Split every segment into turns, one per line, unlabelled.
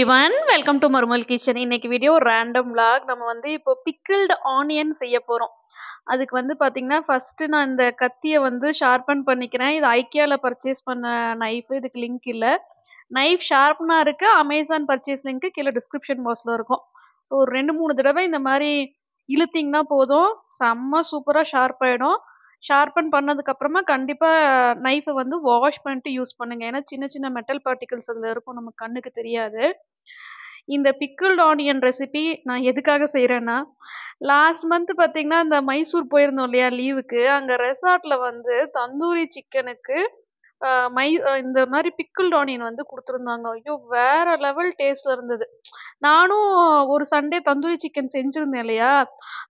Everyone welcome to மருமல் kitchen. இன்னைக்கு video random vlog. நம்ம வந்து இப்போ பிக்கிள்டு ஆனியன் செய்ய போகிறோம். அதுக்கு வந்து பார்த்தீங்கன்னா ஃபஸ்ட்டு நான் இந்த கத்தியை வந்து ஷார்பன் பண்ணிக்கிறேன். இது ஐக்கியாவில் பர்ச்சேஸ் பண்ண நைஃபு. இதுக்கு லிங்க் இல்லை. நைஃப் ஷார்ப்னாக இருக்குது. அமேசான் பர்ச்சேஸ் லிங்க்கு கீழே டிஸ்கிரிப்ஷன் பாக்ஸில் இருக்கும். ஸோ ஒரு 2-3 தடவை இந்த மாதிரி இழுத்திங்கன்னா போதும், செம்ம சூப்பராக ஷார்ப் ஆகிடும். ஷார்பன் பண்ணதுக்கப்புறமா கண்டிப்பாக நைஃபை வந்து வாஷ் பண்ணிட்டு யூஸ் பண்ணுங்கள். ஏன்னா சின்ன சின்ன மெட்டல் பார்ட்டிகல்ஸ் அதில் இருக்கும், நம்ம கண்ணுக்கு தெரியாது. இந்த பிக்கிள்டு ஆனியன் ரெசிபி நான் எதுக்காக செய்கிறேன்னா, லாஸ்ட் மந்த் பார்த்தீங்கன்னா இந்த மைசூர் போயிருந்தோம் இல்லையா லீவுக்கு, அங்கே ரெசார்ட்டில் வந்து தந்தூரி சிக்கனுக்கு இந்த மாதிரி பிக்கிள்டு ஆனியன் வந்து கொடுத்துருந்தாங்க. ஐயோ வேற லெவல் டேஸ்ட்ல இருந்தது. நானும் ஒரு சண்டே தந்தூரி சிக்கன் செஞ்சுருந்தேன் இல்லையா,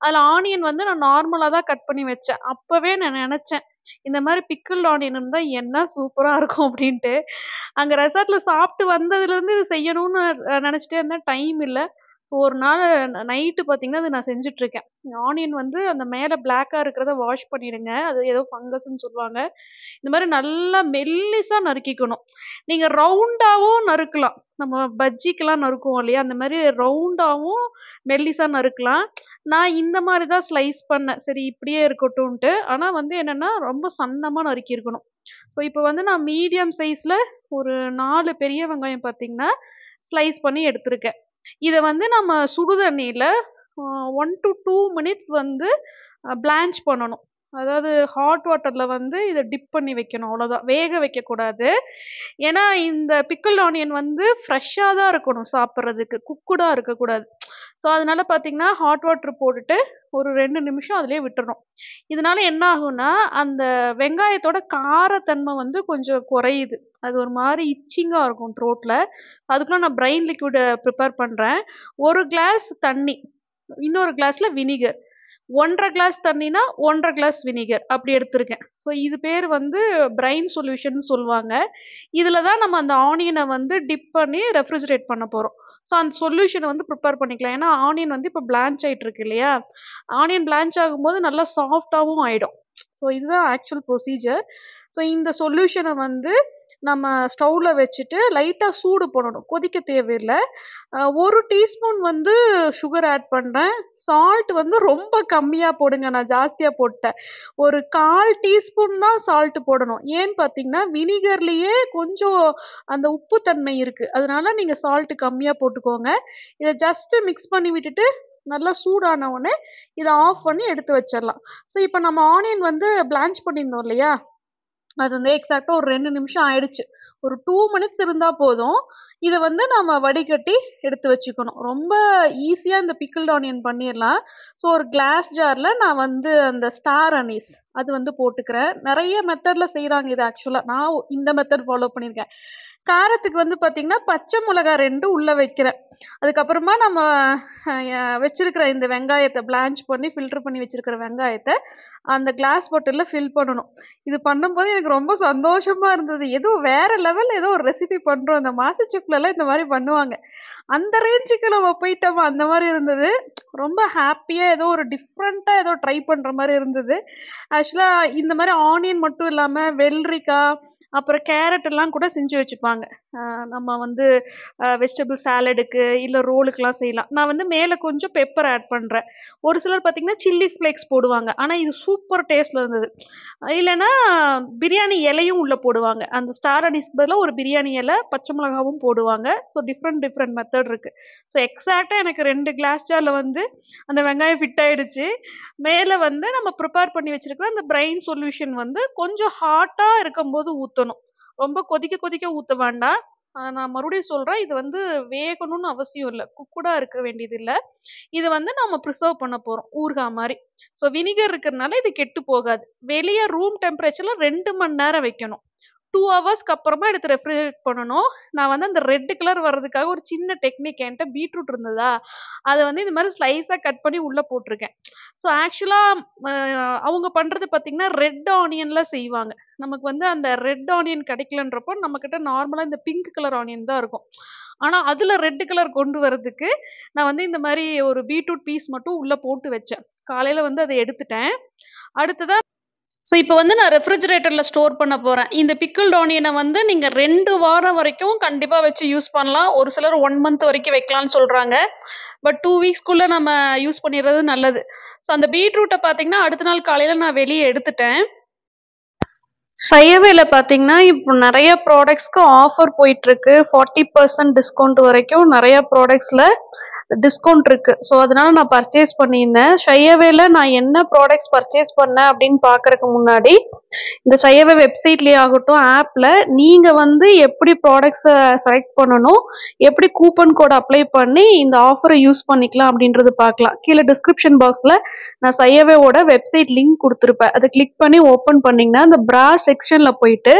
அதில் ஆனியன் வந்து நான் நார்மலாக தான் கட் பண்ணி வச்சேன். அப்போவே நான் நினச்சேன் இந்த மாதிரி பிக்கிள்டு ஆனியன் இருந்தால் என்ன சூப்பராக இருக்கும் அப்படின்ட்டு. அங்கே ரெசார்ட்டில் சாப்பிட்டு வந்ததுலேருந்து இது செய்யணும்னு நினச்சிட்டே இருந்தேன், டைம் இல்லை. ஸோ ஒரு நாள் நைட்டு பார்த்தீங்கன்னா அது நான் செஞ்சிட்ருக்கேன். ஆனியன் வந்து அந்த மேலே பிளாக்காக இருக்கிறத வாஷ் பண்ணிடுங்க, அது ஏதோ ஃபங்கஸ்ன்னு சொல்லுவாங்க. இந்த மாதிரி நல்லா மெல்லிஸாக நறுக்கிக்கணும். நீங்கள் ரவுண்டாகவும் நறுக்கலாம், நம்ம பஜ்ஜிக்கெல்லாம் நறுக்குவோம் இல்லையா, அந்த மாதிரி ரவுண்டாகவும் மெல்லிஸாக நறுக்கலாம். நான் இந்த மாதிரி தான் ஸ்லைஸ் பண்ணேன், சரி இப்படியே இருக்கட்டும்ன்ட்டு. ஆனால் வந்து என்னென்னா ரொம்ப சன்னமாக நறுக்கியிருக்கணும். ஸோ இப்போ வந்து நான் மீடியம் சைஸில் ஒரு 4 பெரிய வெங்காயம் பார்த்தீங்கன்னா ஸ்லைஸ் பண்ணி எடுத்திருக்கேன். இதை வந்து நம்ம சுடுதண்ணியில் 1 to 2 minutes வந்து பிளான்ச் பண்ணணும். அதாவது ஹாட் வாட்டரில் வந்து இதை டிப் பண்ணி வைக்கணும், அவ்வளோதான். வேக வைக்கக்கூடாது. ஏன்னா இந்த பிக்கிள்டு ஆனியன் வந்து ஃப்ரெஷ்ஷாக தான் இருக்கணும் சாப்பிட்றதுக்கு, குக்குடாக இருக்கக்கூடாது. ஸோ அதனால பார்த்தீங்கன்னா ஹாட் வாட்டர் போட்டுட்டு ஒரு 2 நிமிஷம் அதிலே விட்டுறணும். இதனால என்ன ஆகும்னா அந்த வெங்காயத்தோட காரத்தன்மை வந்து கொஞ்சம் குறையுது. அது ஒரு மாதிரி இச்சிங்காக இருக்கும் த்ரோட்டில். அதுக்குள்ள நான் பிரைன் லிக்விடை ப்ரிப்பேர் பண்ணுறேன். 1 கிளாஸ் தண்ணி, இன்னொரு கிளாஸில் வினிகர், 1.5 கிளாஸ் தண்ணினா 1.5 கிளாஸ் வினிகர் அப்படி எடுத்திருக்கேன். ஸோ இது பேர் வந்து பிரைன் சொல்யூஷன் சொல்லுவாங்க. இதில் தான் நம்ம அந்த ஆனியனை வந்து டிப் பண்ணி ரெஃப்ரிஜரேட் பண்ண போகிறோம். ஸோ அந்த சொல்யூஷனை வந்து ப்ரிப்பேர் பண்ணிக்கலாம். ஏன்னா ஆனியன் வந்து இப்போ பிளான்ச் ஆகிட்டு இருக்கு இல்லையா, ஆனியன் பிளான்ச் ஆகும்போது நல்லா சாஃப்டாகவும் ஆகிடும். ஸோ இதுதான் ஆக்சுவல் ப்ரொசீஜர். ஸோ இந்த சொல்யூஷனை வந்து நம்ம ஸ்டவ்வில் வச்சுட்டு லைட்டாக சூடு பண்ணணும், கொதிக்க தேவையில்லை. 1 டீஸ்பூன் வந்து சுகர் ஆட் பண்ணுறேன். சால்ட் வந்து ரொம்ப கம்மியாக போடுங்க, நான் ஜாஸ்தியாக போட்டேன். ஒரு 1/4 டீஸ்பூன் தான் சால்ட்டு போடணும். ஏன்னு பார்த்தீங்கன்னா வினிகர்லேயே கொஞ்சம் அந்த உப்புத்தன்மை இருக்குது, அதனால நீங்கள் சால்ட்டு கம்மியாக போட்டுக்கோங்க. இதை ஜஸ்ட்டு மிக்ஸ் பண்ணி விட்டுட்டு நல்லா சூடான உடனே இதை ஆஃப் பண்ணி எடுத்து வச்சிடலாம். ஸோ இப்போ நம்ம ஆனியன் வந்து பிளான்ச் பண்ணியிருந்தோம் இல்லையா, அது வந்து எக்ஸாக்டாக ஒரு 2 நிமிஷம் ஆயிடுச்சு. ஒரு 2 மினிட்ஸ் இருந்தால் போதும். இதை வந்து நம்ம வடிகட்டி எடுத்து வச்சுக்கணும். ரொம்ப ஈஸியாக இந்த பிக்கிள்டு ஆனியன் பண்ணிடலாம். ஸோ ஒரு கிளாஸ் ஜாரில் நான் வந்து அந்த ஸ்டார் அனீஸ் அது வந்து போட்டுக்கிறேன். நிறைய மெத்தடில் செய்கிறாங்க இது. ஆக்சுவலாக நான் இந்த மெத்தட் ஃபாலோ பண்ணியிருக்கேன். காரத்துக்கு வந்து பார்த்தீங்கன்னா பச்சை மிளகா 2 உள்ளே வைக்கிறேன். அதுக்கப்புறமா நம்ம வச்சிருக்கிற இந்த வெங்காயத்தை பிளான்ச் பண்ணி ஃபில்டர் பண்ணி வச்சிருக்கிற வெங்காயத்தை அந்த கிளாஸ் பாட்டிலில் ஃபில் பண்ணணும். இது பண்ணும்போது எனக்கு ரொம்ப சந்தோஷமாக இருந்தது. ஏதோ வேறு லெவலில் ஏதோ ஒரு ரெசிபி பண்ணுறோம். இந்த மாஸ்டர் செஃப்லலாம் இந்த மாதிரி பண்ணுவாங்க, அந்த ரேஞ்சுக்கு நம்ம போயிட்டோமா அந்த மாதிரி இருந்தது. ரொம்ப ஹாப்பியாக ஏதோ ஒரு டிஃப்ரெண்ட்டாக ஏதோ ட்ரை பண்ணுற மாதிரி இருந்தது. ஆக்சுவலாக இந்த மாதிரி ஆனியன் மட்டும் இல்லாமல் வெள்ளரிக்காய் அப்புறம் கேரட் எல்லாம் கூட செஞ்சு வச்சுப்பாங்க. நம்ம வந்து வெஜிடபிள் சாலடுக்கு இல்லை ரோலுக்கெலாம் செய்யலாம். நான் வந்து மேலே கொஞ்சம் பெப்பர் ஆட் பண்ணுறேன். ஒரு சிலர் பார்த்தீங்கன்னா சில்லி ஃப்ளேக்ஸ் போடுவாங்க, ஆனால் இது சூப்பர் டேஸ்ட்டில் இருந்தது. இல்லைன்னா பிரியாணி இலையும் உள்ளே போடுவாங்க. அந்த ஸ்டார் அனீஸ்க்கு பதிலாக ஒரு பிரியாணி இலை, பச்சை மிளகாவும் போடுவாங்க. ஸோ டிஃப்ரெண்ட் மெத்தட் இருக்குது. ஸோ எக்ஸாக்டாக எனக்கு 2 கிளாஸ் ஜாரில் வந்து அந்த வெங்காயம் ஃபிட் ஆகிடுச்சு. மேலே வந்து நம்ம ப்ரிப்பேர் பண்ணி வச்சுருக்கிற அந்த பிரைன் சொல்யூஷன் வந்து கொஞ்சம் ஹாட்டாக இருக்கும்போது ஊற்றணும், ரொம்ப கொதிக்க ஊற்ற வேண்டாம். நான் மறுபடியும் சொல்கிறேன், இது வந்து வேகணும்னு அவசியம் இல்லை, குக்குடாக இருக்க வேண்டியது இல்லை. இது வந்து நம்ம ப்ரிசர்வ் பண்ண போகிறோம் ஊறுகாய் மாதிரி. ஸோ வினிகர் இருக்கிறதுனால இது கெட்டு போகாது. வெளியே ரூம் டெம்பரேச்சரில் 2 மணி நேரம் வைக்கணும். 2 ஹவர்ஸ்க்கு அப்புறமா எடுத்து ரெஃப்ரிஜரேட் பண்ணணும். நான் வந்து அந்த ரெட் கலர் வர்றதுக்காக ஒரு சின்ன டெக்னிக், என்கிட்ட பீட்ரூட் இருந்ததா, அதை வந்து இந்த மாதிரி ஸ்லைஸாக கட் பண்ணி உள்ளே போட்டிருக்கேன். ஸோ ஆக்சுவலாக அவங்க பண்ணுறது பார்த்திங்கன்னா ரெட் ஆனியனில் செய்வாங்க. நமக்கு வந்து அந்த ரெட் ஆனியன் கிடைக்கலன்றப்போ நம்மக்கிட்ட நார்மலாக இந்த பிங்க் கலர் ஆனியன் தான் இருக்கும். ஆனால் அதில் ரெட் கலர் கொண்டு வரதுக்கு நான் வந்து இந்த மாதிரி ஒரு பீட்ரூட் பீஸ் மட்டும் உள்ளே போட்டு வச்சேன். காலையில் வந்து அதை எடுத்துட்டேன். அடுத்ததாக ஸோ இப்போ வந்து நான் ரெஃப்ரிஜரேட்டர்ல ஸ்டோர் பண்ண போறேன். இந்த பிக்கிள்டு ஆனியன வந்து நீங்க 2 வாரம் வரைக்கும் கண்டிப்பா வச்சு யூஸ் பண்ணலாம். ஒரு சிலர் 1 மந்த் வரைக்கும் வைக்கலாம்னு சொல்றாங்க. பட் 2 வீக்ஸ்க்குள்ள நம்ம யூஸ் பண்ணிறது நல்லது. ஸோ அந்த பீட்ரூட்ட பார்த்தீங்கன்னா, அடுத்த நாள் காலையில நான் வெளிய எடுத்துட்டேன். ஷயவேல பார்த்தீங்கன்னா, இப்போ நெறைய ப்ராடக்ட்ஸ்க்கு ஆஃபர் போயிட்டுருக்கு. 40% டிஸ்கவுண்ட் வரைக்கும் நெறைய ப்ராடக்ட்ஸ்ல டிஸ்கவுண்ட் இருக்கு. ஸோ அதனால நான் பர்ச்சேஸ் பண்ணியிருந்தேன். ஷயவேல நான் என்ன ப்ராடக்ட்ஸ் பர்ச்சேஸ் பண்ணேன் அப்படின்னு பார்க்கறக்கு முன்னாடி, இந்த ஷயவே வெப்சைட்லயே ஆகட்டும், ஆப்ல நீங்க வந்து எப்படி ப்ராடக்ட்ஸ செலக்ட் பண்ணணும், எப்படி கூப்பன் கோட் அப்ளை பண்ணி இந்த ஆஃபர யூஸ் பண்ணிக்கலாம் அப்படின்றது பார்க்கலாம். கீழ டிஸ்கிரிப்ஷன் பாக்ஸ்ல நான் ஷயவேவோட வெப்சைட் லிங்க் குடுத்திருப்பேன். அத கிளிக் பண்ணி ஓப்பன் பண்ணீங்கன்னா, அந்த பிரா செக்ஷன்ல போயிட்டு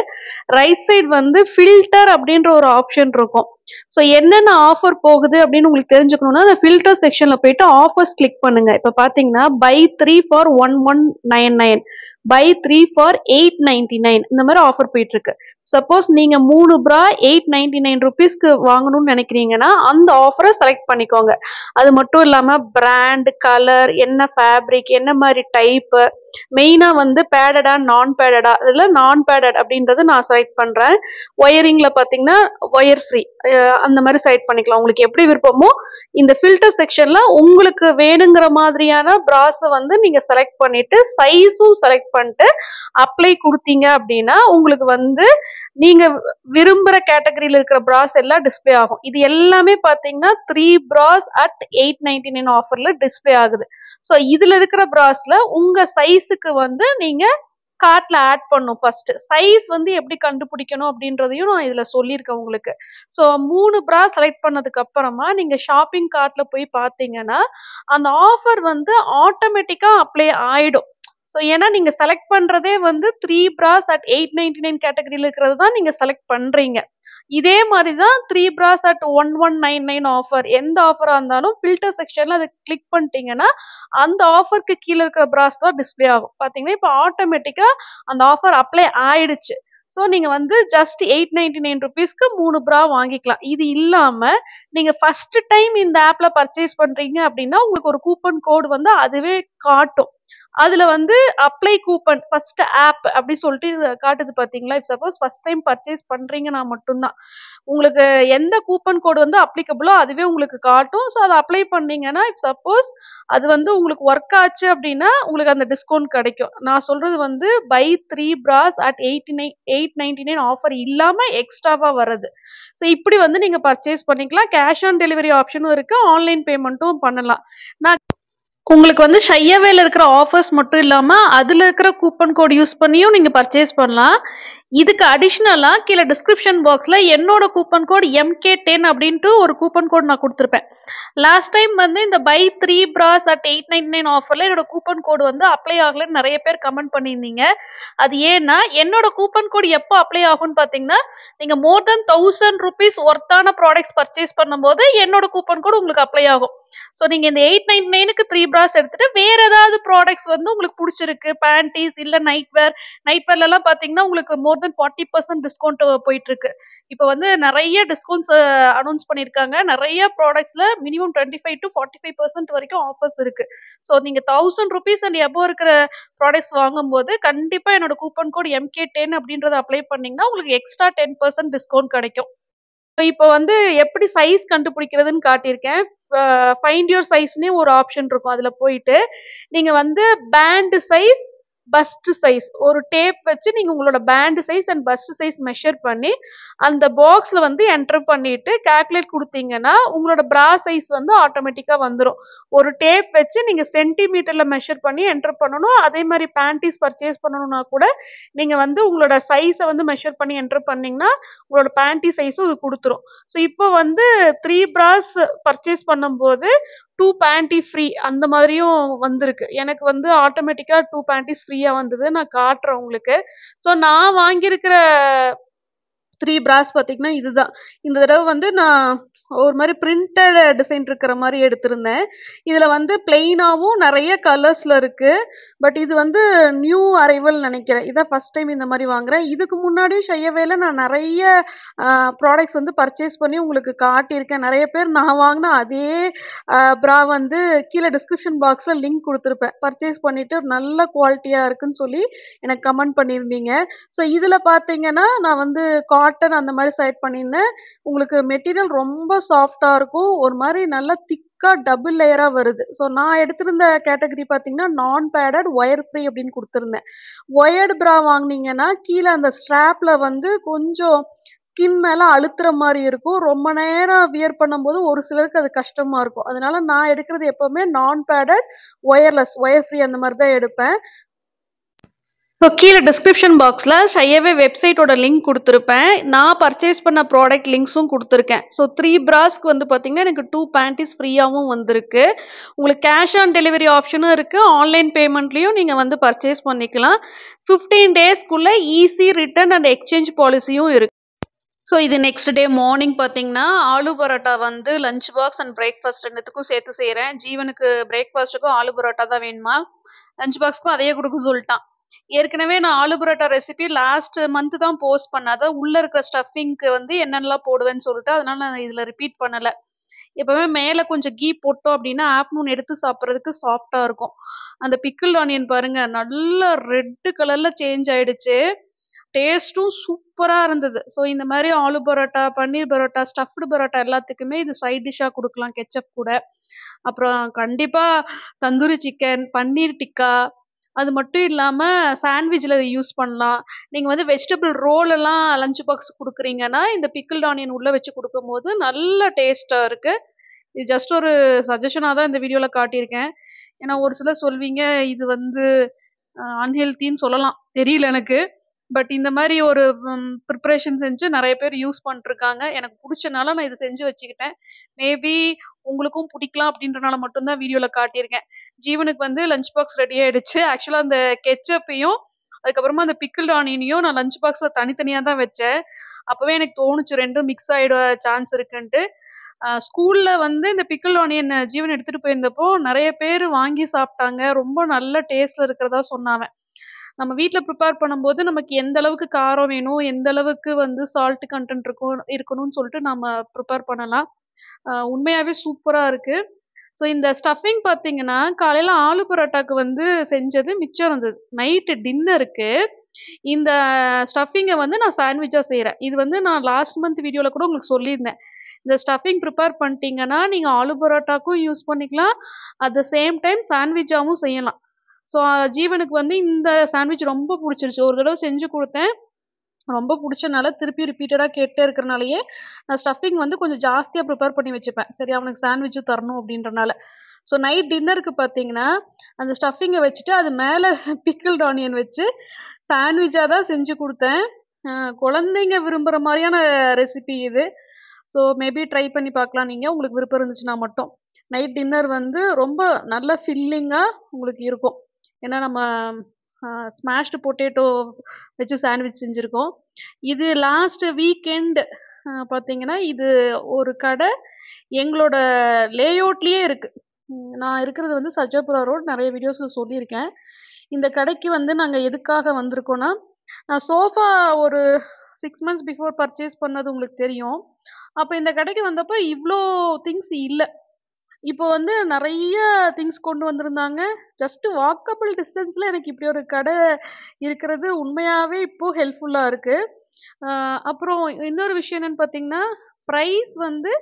ரைட் சைடு வந்து ஃபில்டர் அப்படின்ற ஒரு ஆப்ஷன் இருக்கும். ஸோ என்னென்ன ஆஃபர் போகுது அப்படின்னு உங்களுக்கு தெரிஞ்சுக்கணும்னா, அந்த ஃபில்டர் செக்ஷன்ல போயிட்டு ஆஃபர்ஸ் கிளிக் பண்ணுங்க. இப்ப பார்த்தீங்கன்னா, பை 3 ஃபார் 1199, பை 3 ஃபார் 899 இந்த மாதிரி ஆஃபர் போயிட்டு இருக்கு. சப்போஸ் நீங்க 3 பிரா 899 ருபீஸ்க்கு வாங்கணும்னு நினைக்கிறீங்கன்னா, அந்த ஆஃபரை செலக்ட் பண்ணிக்கோங்க. அது மட்டும் இல்லாம பிராண்ட், கலர், என்ன ஃபேப்ரிக், என்ன மாதிரி டைப், மெயினா வந்து பேடடா நான் பேடடா, இதுல நான் பேடட் அப்படின்றது நான் செலக்ட் பண்றேன். ஒயரிங்ல பாத்தீங்கன்னா ஒயர் ஃப்ரீ அந்த மாதிரி செலக்ட் பண்ணிக்கலாம். உங்களுக்கு எப்படி விருப்பமோ இந்த ஃபில்டர் செக்ஷன்ல உங்களுக்கு வேணுங்கிற மாதிரியான பிராஸை வந்து நீங்க செலக்ட் பண்ணிட்டு சைஸும் செலக்ட் பண்ணிட்டு அப்ளை கொடுத்தீங்க அப்படின்னா உங்களுக்கு வந்து நீங்க விரும்புற கேட்டகரியில இருக்கிற பிராஸ் எல்லாம் டிஸ்பிளே ஆகும். இது எல்லாமே பாத்தீங்கன்னா 3 பிராஸ் அட் 899 ஆஃபர்ல டிஸ்பிளே ஆகுது. ஸோ இதுல இருக்கிற பிராஸ்ல உங்க சைஸுக்கு வந்து நீங்க கார்ட்ல ஆட் பண்ணும். ஃபர்ஸ்ட் சைஸ் வந்து எப்படி கண்டுபிடிக்கணும் அப்படின்றதையும் நான் இதுல சொல்லியிருக்கேன் உங்களுக்கு. ஸோ 3 பிரா செலக்ட் பண்ணதுக்கு அப்புறமா நீங்க ஷாப்பிங் கார்ட்ல போய் பார்த்தீங்கன்னா அந்த ஆஃபர் வந்து ஆட்டோமேட்டிக்கா அப்ளை ஆயிடும். ஸோ ஏன்னா நீங்க செலக்ட் பண்றதே வந்து 3 பிராஸ் அட் 899 கேட்டகரியில இருக்கிறது தான் நீங்க செலக்ட் பண்றீங்க. இதே மாதிரி தான் 3 பிராஸ் அட் 1199 ஆஃபர், எந்த ஆஃபரா இருந்தாலும் ஃபில்டர் செக்ஷன்ல அதை கிளிக் பண்ணிட்டீங்கன்னா அந்த ஆஃபருக்கு கீழே இருக்கிற பிராஸ் தான் டிஸ்பிளே ஆகும். பாத்தீங்கன்னா இப்போ ஆட்டோமேட்டிக்கா அந்த ஆஃபர் அப்ளை ஆயிடுச்சு. ஸோ நீங்க வந்து ஜஸ்ட் 899 ருபீஸ்க்கு 3 பிரா வாங்கிக்கலாம். இது இல்லாம நீங்க ஃபர்ஸ்ட் டைம் இந்த ஆப்ல பர்ச்சேஸ் பண்றீங்க அப்படின்னா உங்களுக்கு ஒரு கூப்பன் கோடு வந்து அதுவே காட்டும். அதுல வந்து அப்ளை கூப்பன் ஃபர்ஸ்ட் ஆப் அப்படி சொல்லிட்டு காட்டுது பாத்தீங்களா. இப் சப்போஸ் ஃபர்ஸ்ட் டைம் பர்ச்சேஸ் பண்றீங்கன்னா மட்டும்தான் உங்களுக்கு எந்த கூப்பன் கோடு வந்து அப்ளிகபிளோ அதுவே உங்களுக்கு காட்டும். ஸோ அதை அப்ளை பண்ணீங்கன்னா இப் சப்போஸ் அது வந்து உங்களுக்கு ஒர்க் ஆச்சு அப்படின்னா உங்களுக்கு அந்த டிஸ்கவுண்ட் கிடைக்கும். நான் சொல்றது வந்து பை 3 பிராஸ் அட் 899 ஆஃபர் இல்லாம எக்ஸ்ட்ராவா வருது. ஸோ இப்படி வந்து நீங்க பர்ச்சேஸ் பண்ணிக்கலாம். கேஷ் ஆன் டெலிவரி ஆப்ஷனும் இருக்கு, ஆன்லைன் பேமெண்ட்டும் பண்ணலாம். நான் உங்களுக்கு வந்து ஷையவேல இருக்கிற ஆஃபர்ஸ் மட்டும் இல்லாம அதுல இருக்கிற கூப்பன் கோட் யூஸ் பண்ணியும் நீங்க பர்ச்சேஸ் பண்ணலாம். இதுக்கு அடிஷனலா கீழே டிஸ்கிரிப்ஷன் பாக்ஸ்ல என்னோட கூப்பன் கோட் MK10 அப்படின்ட்டு ஒரு கூப்பன் கோட் நான் கொடுத்துருப்பேன். லாஸ்ட் டைம் வந்து இந்த பை 3 பிராஸ் அட் 899 ஆஃபர்ல என்னோட கூப்பன் கோட் வந்து அப்ளை ஆகலன்னு நிறைய பேர் கமெண்ட் பண்ணியிருந்தீங்க. அது ஏன்னா என்னோட கூப்பன் கோட் எப்போ அப்ளை ஆகும்னு பாத்தீங்கன்னா நீங்க மோர் தென் 1000 ருபீஸ் ஒர்த்தான ப்ராடக்ட்ஸ் பர்ச்சேஸ் பண்ணும்போது என்னோட கூப்பன் கோட் உங்களுக்கு அப்ளை ஆகும். ஸோ நீங்க இந்த 899க்கு 3 பிராஸ் எடுத்துட்டு வேற ஏதாவது ப்ராடக்ட்ஸ் வந்து உங்களுக்கு பிடிச்சிருக்கு, பேண்டீஸ் இல்ல நைட்வேர்ல எல்லாம் பாத்தீங்கன்னா உங்களுக்கு மோர் தென் 40% டிஸ்கவுண்ட் போயிட்டு இருக்கு. இப்போ வந்து நிறைய டிஸ்கவுண்ட்ஸ் அனௌன்ஸ் பண்ணிருக்காங்க. நிறைய ப்ராடக்ட்ஸ்ல மினிமம் 25 to 45% வரைக்கும் ஆஃபர்ஸ் இருக்கு. ஸோ நீங்க 1000 ருபீஸ் அண்ட் எபோ இருக்கிற ப்ராடக்ட்ஸ் வாங்கும்போது கண்டிப்பா என்னோட கூப்பன் கோட் MK10 அப்படின்றத அப்ளை பண்ணீங்கன்னா உங்களுக்கு எக்ஸ்ட்ரா 10% டிஸ்கவுண்ட் கிடைக்கும். இப்போ வந்து எப்படி சைஸ் கண்டுபிடிக்கிறதுன்னு காட்டியிருக்கேன். ஃபைண்ட் யுவர் சைஸ்னே ஒரு ஆப்ஷன் இருக்கும். அதுல போயிட்டு நீங்க வந்து பேண்ட் சைஸ், பஸ்ட் சைஸ் ஒரு டேப் வச்சு நீங்க உங்களோட band size and bust size measure பண்ணி அந்த பாக்ஸ்ல வந்து என்டர் பண்ணிட்டு கால்குலேட் கொடுத்தீங்கன்னா உங்களோட பிரா சைஸ் வந்து ஆட்டோமேட்டிக்கா வந்துடும். ஒரு டேப் வச்சு நீங்க சென்டிமீட்டர்ல மெஷர் பண்ணி என்டர் பண்ணணும். அதே மாதிரி பேண்டீஸ் பர்ச்சேஸ் பண்ணணும்னா கூட நீங்க வந்து உங்களோட சைஸை வந்து மெஷர் பண்ணி என்டர் பண்ணீங்கன்னா உங்களோட பேண்டி சைஸும் இது கொடுத்துரும். ஸோ இப்போ வந்து 3 பிராஸ் பர்ச்சேஸ் பண்ணும்போது 2 பேண்டி ஃப்ரீ அந்த மாதிரியும் வந்திருக்கு. எனக்கு வந்து ஆட்டோமேட்டிக்கா 2 பேண்டிஸ் ஃப்ரீயா வந்தது. நான் காட்டுறேன் உங்களுக்கு. ஸோ நான் வாங்கியிருக்கிற 3 பிராஸ் பார்த்தீங்கன்னா இதுதான். இந்த தடவை வந்து நான் ஒரு மாதிரி பிரிண்டட் டிசைன் இருக்கிற மாதிரி எடுத்திருந்தேன். இதுல வந்து பிளெயினாவும் நிறைய கலர்ஸ்ல இருக்கு. பட் இது வந்து நியூ அரைவல் நினைக்கிறேன். இதான் ஃபர்ஸ்ட் டைம் இந்த மாதிரி வாங்குறேன். இதுக்கு முன்னாடியும் ஷையவேல நான் நிறைய ப்ராடக்ட்ஸ் வந்து பர்ச்சேஸ் பண்ணி உங்களுக்கு காட்டியிருக்கேன். நிறைய பேர் நான் வாங்கின அதே ப்ரா வந்து கீழே டிஸ்கிரிப்ஷன் பாக்ஸ்ல லிங்க் கொடுத்துருப்பேன். பர்ச்சேஸ் பண்ணிட்டு நல்ல குவாலிட்டியா இருக்குன்னு சொல்லி எனக்கு கமெண்ட் பண்ணியிருந்தீங்க. ஸோ இதுல பாத்தீங்கன்னா நான் வந்து காட்டன் அந்த மாதிரி செலக்ட் பண்ணியிருந்தேன். உங்களுக்கு மெட்டீரியல் ரொம்ப சாஃப்டா இருக்கும். ஒரு மாதிரி நல்லா திக்கா டபுள் லேயரா வருது. ஸோ நான் எடுத்திருந்த கேட்டகரி பாத்தீங்கன்னா நான் பேடட் ஒயர் ஃப்ரீ அப்படின்னு கொடுத்துருந்தேன். ஒயர்டு பிரா வாங்குனீங்கன்னா கீழே அந்த ஸ்ட்ராப்ல வந்து கொஞ்சம் ஸ்கின் மேல அழுத்துற மாதிரி இருக்கும். ரொம்ப நேரம் வியர் பண்ணும்போது ஒரு சிலருக்கு அது கஷ்டமா இருக்கும். அதனால நான் எடுக்கிறது எப்பவுமே நான் பேடட் ஒயர்லெஸ் ஒயர் ஃப்ரீ அந்த மாதிரி தான் எடுப்பேன். ஸோ கீழே டிஸ்கிரிப்ஷன் பாக்ஸில் ஷையவே வெப்சைட்டோட லிங்க் கொடுத்துருப்பேன். நான் பர்ச்சேஸ் பண்ண ப்ராடக்ட் லிங்க்ஸும் கொடுத்துருக்கேன். ஸோ 3 பிராஸ்க்கு வந்து பார்த்தீங்கன்னா எனக்கு 2 பேண்டிஸ் ஃப்ரீயாகவும் வந்திருக்கு. உங்களுக்கு கேஷ் ஆன் டெலிவரி ஆப்ஷனும் இருக்குது. ஆன்லைன் பேமெண்ட்லேயும் நீங்கள் வந்து பர்ச்சேஸ் பண்ணிக்கலாம். 15 டேஸ்க்குள்ளே ஈஸி ரிட்டர்ன் அண்ட் எக்ஸ்சேஞ்ச் பாலிசியும் இருக்குது. ஸோ இது நெக்ஸ்ட் டே மார்னிங் பார்த்தீங்கன்னா ஆலு பரோட்டா வந்து லஞ்ச் பாக்ஸ் அண்ட் பிரேக்ஃபாஸ்ட் ரெண்டுத்துக்கும் சேர்த்து செய்கிறேன். ஜீவனுக்கு பிரேக்ஃபாஸ்ட்டுக்கும் ஆலு பரோட்டா தான் வேணுமா, லஞ்ச் பாக்ஸ்க்கும் அதையே கொடுக்க சொல்லிட்டான். ஏற்கனவே நான் aloo parotta recipe last month தான் போஸ்ட் பண்ணேன். அதான் உள்ள இருக்கிற ஸ்டஃபிங்க்கு வந்து என்னென்னலாம் போடுவேன்னு சொல்லிட்டு, அதனால நான் இதில் ரிப்பீட் பண்ணலை. எப்பவுமே மேலே கொஞ்சம் கீ போட்டோம் அப்படின்னா ஆப்டர்நூன் எடுத்து சாப்பிட்றதுக்கு சாஃப்டாக இருக்கும். அந்த பிக்கிள் ஆனியன் பாருங்க நல்ல ரெட் கலரில் சேஞ்ச் ஆயிடுச்சு. டேஸ்ட்டும் சூப்பராக இருந்தது. ஸோ இந்த மாதிரி ஆலு பரோட்டா, பன்னீர் பரோட்டா, ஸ்டஃப்டு பரோட்டா எல்லாத்துக்குமே இது சைட் டிஷ்ஷாக கொடுக்கலாம் கெச்சப் கூட. அப்புறம் கண்டிப்பாக தந்தூரி சிக்கன், பன்னீர் டிக்கா, அது மட்டும் இல்லாமல் சாண்ட்விச்சில் யூஸ் பண்ணலாம். நீங்கள் வந்து வெஜிடபிள் ரோல் எல்லாம் லஞ்ச் பாக்ஸ் கொடுக்குறீங்கன்னா இந்த பிக்கிள்ட் ஆனியன் உள்ளே வச்சு கொடுக்கும்போது நல்ல டேஸ்ட்டாக இருக்குது. இது ஜஸ்ட் ஒரு சஜஷனாக தான் இந்த வீடியோவில் காட்டியிருக்கேன். ஏன்னா ஒரு சிலர் சொல்வீங்க இது வந்து அன்ஹெல்த்தின்னு சொல்லலாம், தெரியல எனக்கு. பட் இந்த மாதிரி ஒரு ப்ரிப்பரேஷன் செஞ்சு நிறைய பேர் யூஸ் பண்ணிருக்காங்க. எனக்கு பிடிச்சனால நான் இதை செஞ்சு வச்சுக்கிட்டேன். மேபி உங்களுக்கும் பிடிக்கலாம் அப்படின்றனால மட்டும்தான் வீடியோவில் காட்டியிருக்கேன். ஜீவனுக்கு வந்து லஞ்ச் பாக்ஸ் ரெடி ஆயிடுச்சு. ஆக்சுவலாக அந்த கெச்சப்பையும் அதுக்கப்புறமா அந்த பிக்கிள்ட் ஆனியனையும் நான் லஞ்ச் பாக்ஸில் தனித்தனியாக தான் வச்சேன். அப்போவே எனக்கு தோணுச்சு ரெண்டும் மிக்ஸ் ஆகிட சான்ஸ் இருக்குன்ட்டு. ஸ்கூலில் வந்து இந்த பிக்கிள் ஆனியன் ஜீவன் எடுத்துகிட்டு போயிருந்தப்போ நிறைய பேர் வாங்கி சாப்பிட்டாங்க. ரொம்ப நல்ல டேஸ்ட்டில் இருக்கிறதா சொன்னாங்க. நம்ம வீட்டில் ப்ரிப்பேர் பண்ணும்போது நமக்கு எந்த அளவுக்கு காரம் வேணும், எந்த அளவுக்கு வந்து சால்ட் கண்டென்ட் இருக்கணும்னு சொல்லிட்டு நம்ம ப்ரிப்பேர் பண்ணலாம். உண்மையாகவே சூப்பராக இருக்குது. ஸோ இந்த ஸ்டஃபிங் பார்த்தீங்கன்னா காலையில் ஆலு பரோட்டாக்கு வந்து செஞ்சது மிச்சம் இருந்தது. நைட்டு டின்னருக்கு இந்த ஸ்டஃபிங்கை வந்து நான் சாண்ட்விச்சாக செய்கிறேன். இது வந்து நான் லாஸ்ட் மந்த் வீடியோவில் கூட உங்களுக்கு சொல்லியிருந்தேன். இந்த ஸ்டஃபிங் ப்ரிப்பேர் பண்ணிட்டீங்கன்னா நீங்கள் ஆலு பரோட்டாக்கும் யூஸ் பண்ணிக்கலாம், அட் த சேம் டைம் சாண்ட்விச்சாகவும் செய்யலாம். ஸோ ஜீவனுக்கு வந்து இந்த சாண்ட்விச் ரொம்ப பிடிச்சிருச்சு. ஒரு தடவை செஞ்சு கொடுத்தேன், ரொம்ப பிடிச்சனால திருப்பி ரிப்பீட்டடாக கேட்டே இருக்கிறனாலயே நான் ஸ்டஃபிங் வந்து கொஞ்சம் ஜாஸ்தியாக ப்ரிப்பேர் பண்ணி வச்சுப்பேன். சரி அவனுக்கு சாண்ட்விச்சும் தரணும் அப்படின்றனால. ஸோ நைட் டின்னருக்கு பார்த்தீங்கன்னா அந்த ஸ்டஃபிங்கை வச்சுட்டு அது மேலே பிக்கிள்ட் ஆனியன் வச்சு சாண்ட்விச்சாக தான் செஞ்சு கொடுத்தேன். குழந்தைங்க விரும்புகிற மாதிரியான ரெசிபி இது. ஸோ மேபி ட்ரை பண்ணி பார்க்கலாம் நீங்கள், உங்களுக்கு விருப்பம் இருந்துச்சுன்னா மட்டும். நைட் டின்னர் வந்து ரொம்ப நல்ல ஃபில்லிங்காக உங்களுக்கு இருக்கும். ஏன்னா நம்ம ஸ்மாஷ்டு பொட்டேட்டோ வச்சு சாண்ட்விச் செஞ்சுருக்கோம். இது லாஸ்ட் வீக்கெண்ட் பார்த்தீங்கன்னா இது ஒரு கடை எங்களோட லேஅவுட்லேயே இருக்குது. நான் இருக்கிறது வந்து சர்ஜாபுரா ரோட், நிறைய வீடியோஸில் சொல்லியிருக்கேன். இந்த கடைக்கு வந்து நாங்கள் எதுக்காக வந்திருக்கோன்னா, நான் சோஃபா ஒரு 6 months பிஃபோர் பர்ச்சேஸ் பண்ணது உங்களுக்கு தெரியும். அப்போ இந்த கடைக்கு வந்தப்போ இவ்வளோ திங்ஸ் இல்லை. இப்போ வந்து நிறைய திங்ஸ் கொண்டு வந்திருந்தாங்க. ஜஸ்ட் வாக்கபிள் டிஸ்டன்ஸில் எனக்கு இப்படி ஒரு கடை இருக்கிறது உண்மையாகவே இப்போது ஹெல்ப்ஃபுல்லாக இருக்குது. அப்புறம் இன்னொரு விஷயம் என்னென்னு பார்த்தீங்கன்னா, ப்ரைஸ் வந்து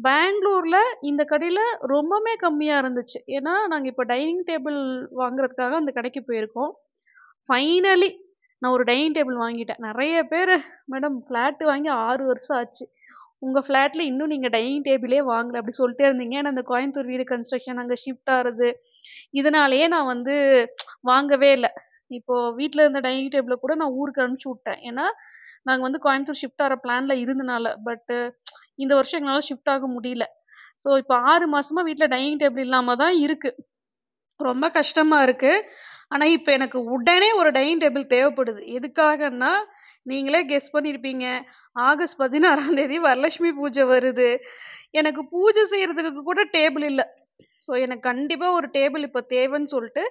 பெங்களூரில் இந்த கடையில் ரொம்பவுமே கம்மியாக இருந்துச்சு. ஏன்னா நாங்கள் இப்போ டைனிங் டேபிள் வாங்குறதுக்காக அந்த கடைக்கு போயிருக்கோம். ஃபைனலி நான் ஒரு டைனிங் டேபிள் வாங்கிட்டேன். நிறைய பேர் மேடம் ஃப்ளாட்டு வாங்கி 6 வருஷம் ஆச்சு, உங்கள் ஃப்ளாட்டில் இன்னும் நீங்கள் டைனிங் டேபிளே வாங்கலை அப்படி சொல்லிட்டே இருந்தீங்க. ஏன்னா அந்த கோயம்புத்தூர் வீடு கன்ஸ்ட்ரக்ஷன் அங்கே ஷிஃப்ட் ஆகிறது, இதனாலேயே நான் வந்து வாங்கவே இல்லை. இப்போது வீட்டில் இருந்த டைனிங் டேபிளை கூட நான் ஊருக்கு அனுப்பிச்சி விட்டேன். ஏன்னா நாங்கள் வந்து கோயம்புத்தூர் ஷிஃப்ட் ஆகிற பிளானில் இருந்தனால. பட்டு இந்த வருஷம் எங்களால் ஷிஃப்ட் ஆக முடியல. ஸோ இப்போ 6 மாதமாக வீட்டில் டைனிங் டேபிள் இல்லாமல் தான் இருக்குது. ரொம்ப கஷ்டமாக இருக்குது. ஆனால் இப்போ எனக்கு உடனே ஒரு டைனிங் டேபிள் தேவைப்படுது. எதுக்காகன்னா நீங்களே கெஸ் பண்ணியிருப்பீங்க. ஆகஸ்ட் 16ஆம் தேதி வரலட்சுமி பூஜை வருது. எனக்கு பூஜை செய்யறதுக்கு கூட டேபிள் இல்ல. ஸோ எனக்கு கண்டிப்பா ஒரு டேபிள் இப்ப தேவைன்னு சொல்லிட்டு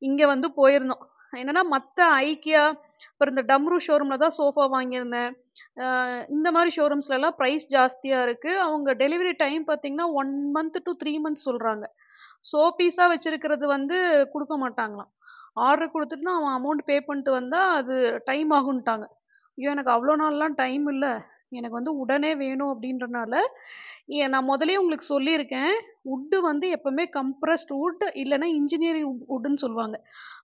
இங்க வந்து போயிருந்தோம். என்னன்னா மத்த ஐக்கியா அப்புறம் இந்த டம்ரு ஷோரூம்ல தான் சோஃபா வாங்கியிருந்தேன். இந்த மாதிரி ஷோரூம்ஸ்ல எல்லாம் பிரைஸ் ஜாஸ்தியா இருக்கு. அவங்க டெலிவரி டைம் பார்த்தீங்கன்னா 1 மந்த் to 3 மந்த்ஸ் சொல்றாங்க. பீஸா வச்சிருக்கிறது வந்து குடுக்க மாட்டாங்களாம். ஆர்டர் குடுத்துட்டு அவன் அமௌண்ட் பே பண்ணிட்டு வந்தா அது டைம் ஆகுன்ட்டாங்க. ஐயோ! எனக்கு அவ்ளோ நாள்லாம் டைம் இல்ல. எனக்கு வந்து உடனே வேணும் அப்படின்றனால, நான் முதல்லயே உங்களுக்கு சொல்லியிருக்கேன். வுட் வந்து எப்பவுமே கம்ப்ரஸ்ட் வுட் இல்லன்னா இன்ஜினியரிங் வுட்ன்னு சொல்லுவாங்க.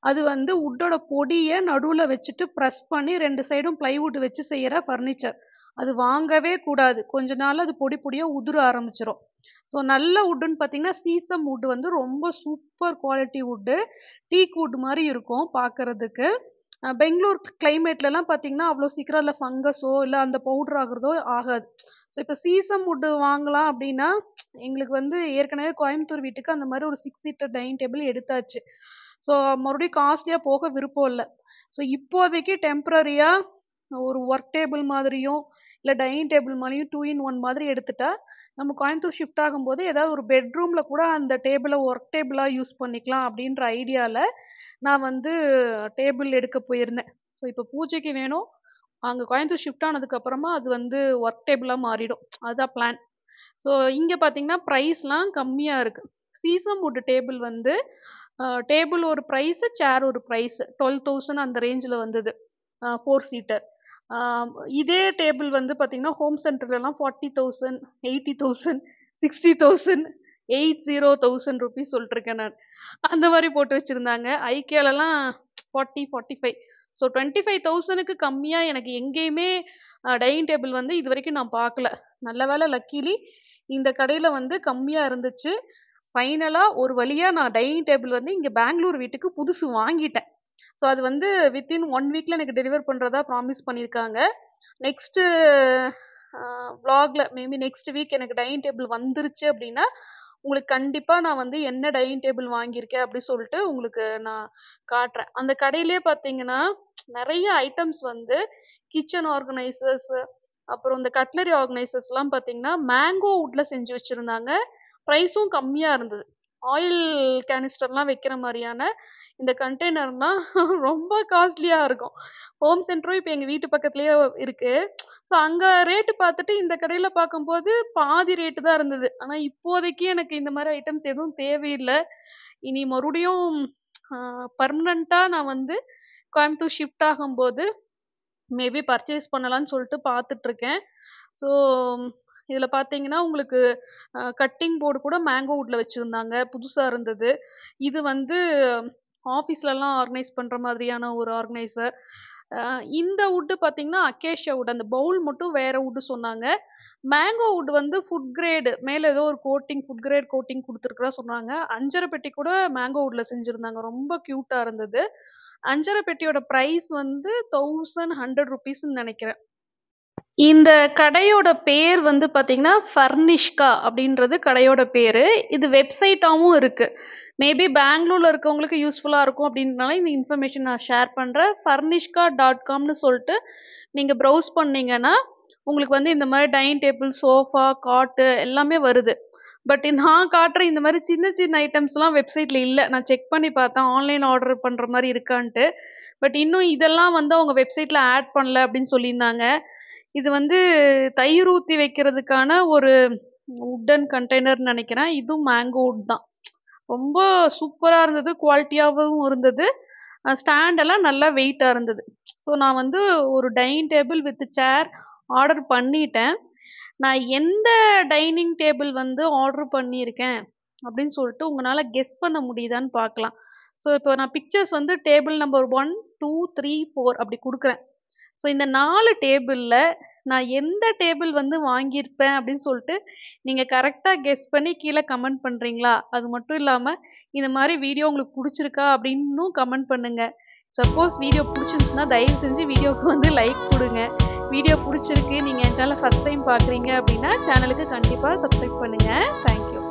அது வந்து வுட்டோட பொடிய நடுவுல வச்சுட்டு பிரஸ் பண்ணி 2 சைடும் பிளைவுட் வச்சு செய்யற ஃபர்னிச்சர். அது வாங்கவே கூடாது. கொஞ்ச நாள்ல அது பொடி பொடியா உதிர ஆரம்பிச்சுரும். ஸோ நல்ல வுட்டுன்னு பார்த்தீங்கன்னா, சீசம் வுட் வந்து ரொம்ப சூப்பர் குவாலிட்டி வுட்டு. டீக் வுட் மாரி இருக்கும் பார்க்கறதுக்கு. பெங்களூர் கிளைமேட்லலாம் பார்த்தீங்கன்னா, அவ்வளோ சீக்கிரம் அதில ஃபங்கஸோ, இல்ல அந்த பவுடர் ஆகுறதோ ஆகாது. ஸோ இப்ப சீசம் வுட் வாங்கலாம் அப்டின்னா, எங்களுக்கு வந்து ஏற்கனவே கோயம்புத்தூர் வீட்டுக்கு அந்த மாரி ஒரு 6 சீட்டர் டைனிங் டேபிள் எடுத்தாச்சு. ஸோ மறுபடியும் காஸ்ட்லியா போக விருப்பம் இல்ல. ஸோ இப்போதைக்கு டெம்பரரியா ஒரு ஒர்க் டேபிள் மாதிரியும், இல்ல டைனிங் டேபிள் மாரியும் 2 இன் 1 மாதிரி எடுத்துட்டா, நம்ம கோயம்புத்தூர் ஷிஃப்ட் ஆகும்போது ஏதாவது ஒரு பெட்ரூம்ல கூட அந்த டேபிள ஒர்க் டேபிளா யூஸ் பண்ணிக்கலாம் அப்டின்ற ஐடியால நான் வந்து டேபிள் எடுக்க போயிருந்தேன். ஸோ இப்ப பூஜைக்கு வேணும். அங்க கோயம்புத்தூர் ஷிஃப்ட் ஆனதுக்கு அப்புறமா அது வந்து ஒர்க் டேபிளா மாறிடும். அதுதான் பிளான். ஸோ இங்க பார்த்தீங்கன்னா, பிரைஸ்லாம் கம்மியா இருக்கு. சீசம் வுட் டேபிள் வந்து டேபிள் ஒரு பிரைஸ், சேர் ஒரு பிரைஸ். 12,000 அந்த ரேஞ்சுல வந்தது. 4 சீட்டர். ஆ இதே டேபிள் வந்து பார்த்தீங்கன்னா, ஹோம் சென்டர்லலாம் 40,000, 80,000, 60,000, 80,000 ரூபீஸ் சொல்லிட்டுருக்கேன் நான். அந்த மாரி போட்டு வச்சிருந்தாங்க. ஐக்கியாலலாம் 40, 45. ஸோ 25,000க்கு கம்மியா எனக்கு எங்கேயுமே டைனிங் டேபிள் வந்து இதுவரைக்கும் நான் பார்க்கல. நல்ல வேளை லக்கீலி இந்த கடையில வந்து கம்மியா இருந்துச்சு. ஃபைனலா ஒரு வழியா நான் டைனிங் டேபிள் வந்து இங்க பெங்களூர் வீட்டுக்கு புதுசு வாங்கிட்டேன். ஸோ அது வந்து வித்தின் 1 வீக்ல எனக்கு டெலிவர் பண்றதா ப்ராமிஸ் பண்ணியிருக்காங்க. நெக்ஸ்ட்டு மேபி நெக்ஸ்ட் வீக் எனக்கு டைனிங் டேபிள் வந்துருச்சு அப்படின்னா, உங்களுக்கு கண்டிப்பா நான் வந்து என்ன டைனிங் டேபிள் வாங்கியிருக்கேன் அப்படி சொல்லிட்டு உங்களுக்கு நான் காட்டுறேன். அந்த கடையிலேயே பார்த்தீங்கன்னா, நெறைய ஐட்டம்ஸ் வந்து கிச்சன் ஆர்கனைசர்ஸ், அப்புறம் இந்த கட்லரி ஆர்கனைசர்ஸ்லாம் பார்த்தீங்கன்னா, மேங்கோ வுட்ல செஞ்சு வச்சிருந்தாங்க. பிரைஸும் கம்மியா இருந்தது. ஆயில் கேனிஸ்டர்லாம் வைக்கிற மாரியான இந்த கண்டெய்னர்லாம் ரொம்ப காஸ்ட்லியா இருக்கும். ஹோம் சென்டரும் இப்ப எங்க வீட்டு பக்கத்திலேயே இருக்கு. ஸோ அங்க ரேட் பார்த்துட்டு இந்த கடையில பார்க்கும்போது பாதி ரேட் தான் இருந்தது. ஆனா இப்போதைக்கு எனக்கு இந்த மாரி ஐட்டம்ஸ் எதுவும் தேவையில்ல. இனி மறுபடியும் பெர்மனன்ட்டா நான் வந்து கோயம்புத்தூர் ஷிஃப்ட் ஆகும்போது மேபி பர்ச்சேஸ் பண்ணலான்னு சொல்லிட்டு பார்த்துட்டு இருக்கேன். ஸோ இதுல பார்த்தீங்கன்னா, உங்களுக்கு கட்டிங் போர்டு கூட மேங்கோ வுட்ல வச்சிருந்தாங்க. புதுசா இருந்தது. இது வந்து ஆஃபீஸ்லலாம் ஆர்கனைஸ் பண்ற மாதிரியான ஒரு ஆர்கனைசர். இந்த வுட் பார்த்தீங்கன்னா, அக்கேஷியா வுட். அந்த பவுல் மட்டும் வேற வுட் சொன்னாங்க. மேங்கோ வுட் வந்து ஃபுட் கிரேட் மேல ஏதோ ஒரு கோட்டிங் ஃபுட் கிரேட் கோட்டிங் குடுத்துருக்கிறதா சொன்னாங்க. அஞ்சர பெட்டி கூட மேங்கோ வுட்ல செஞ்சிருந்தாங்க. ரொம்ப கியூட்டா இருந்தது. அஞ்சர பெட்டியோட பிரைஸ் வந்து ₹1100ன்னு நெனைக்கிறேன். இந்த கடையோட பேர் வந்து பார்த்தீங்கன்னா, ஃபர்னிஷ்கா அப்படின்றது கடையோட பேரு. இது வெப்சைட்டாவும் இருக்கு. மேபி பெங்களூர்ல இருக்கவங்களுக்கு யூஸ்ஃபுல்லா இருக்கும் அப்படின்றனால இந்த இன்ஃபர்மேஷன் நான் ஷேர் பண்றேன். furnishka.comனு சொல்லிட்டு நீங்க ப்ரௌஸ் பண்ணீங்கன்னா, உங்களுக்கு வந்து இந்த மாரி டைனிங் டேபிள், சோஃபா, காட்டு எல்லாமே வருது. பட் நான் காட்டுற இந்த மாரி சின்ன சின்ன ஐட்டம்ஸ்லாம் வெப்சைட்ல இல்ல. நான் செக் பண்ணி பார்த்தேன். ஆன்லைன் ஆர்டர் பண்ற மாரி இருக்கான்ட்டு. பட் இன்னும் இதெல்லாம் வந்து அவங்க வெப்சைட்ல ஆட் பண்ணல அப்படின்னு சொல்லியிருந்தாங்க. இது வந்து தயிர் ஊத்தி வைக்கிறதுக்கான ஒரு வுட்டன் கண்டெய்னர்ன்னு நெனைக்கிறேன். இதுவும் மேங்கோ வுட் தான். ரொம்ப சூப்பரா இருந்தது. குவாலிட்டியாவும் இருந்தது. ஸ்டாண்ட் எல்லாம் நல்லா வெயிட்டா இருந்தது. ஸோ நான் வந்து ஒரு dining table with chair order பண்ணிட்டேன். நான் எந்த டைனிங் டேபிள் வந்து ஆர்டர் பண்ணியிருக்கேன் அப்படின்னு சொல்லிட்டு உங்களால கெஸ் பண்ண முடியுதான்னு பார்க்கலாம். ஸோ இப்போ நான் பிக்சர்ஸ் வந்து டேபிள் நம்பர் 1, 2, 3, 4 அப்படி குடுக்குறேன். ஸோ இந்த 4 டேபிள்ல நான் எந்த டேபிள் வந்து வாங்கியிருப்பேன் அப்படின்னு சொல்லிட்டு நீங்க கரெக்டா கெஸ் பண்ணி கீழே கமெண்ட் பண்றீங்களா? அது மட்டும் இல்லாம இந்த மாதிரி வீடியோ உங்களுக்கு பிடிச்சிருக்கா அப்படின்னும் கமெண்ட் பண்ணுங்க. சப்போஸ் வீடியோ பிடிச்சிருந்துச்சுன்னா தயவு செஞ்சு வீடியோவுக்கு வந்து லைக் கொடுங்க. வீடியோ பிடிச்சிருக்கு, நீங்க என் சேனலை ஃபர்ஸ்ட் டைம் பார்க்குறீங்க அப்படின்னா சேனலுக்கு கண்டிப்பாக சப்ஸ்கிரைப் பண்ணுங்க. தேங்க்யூ.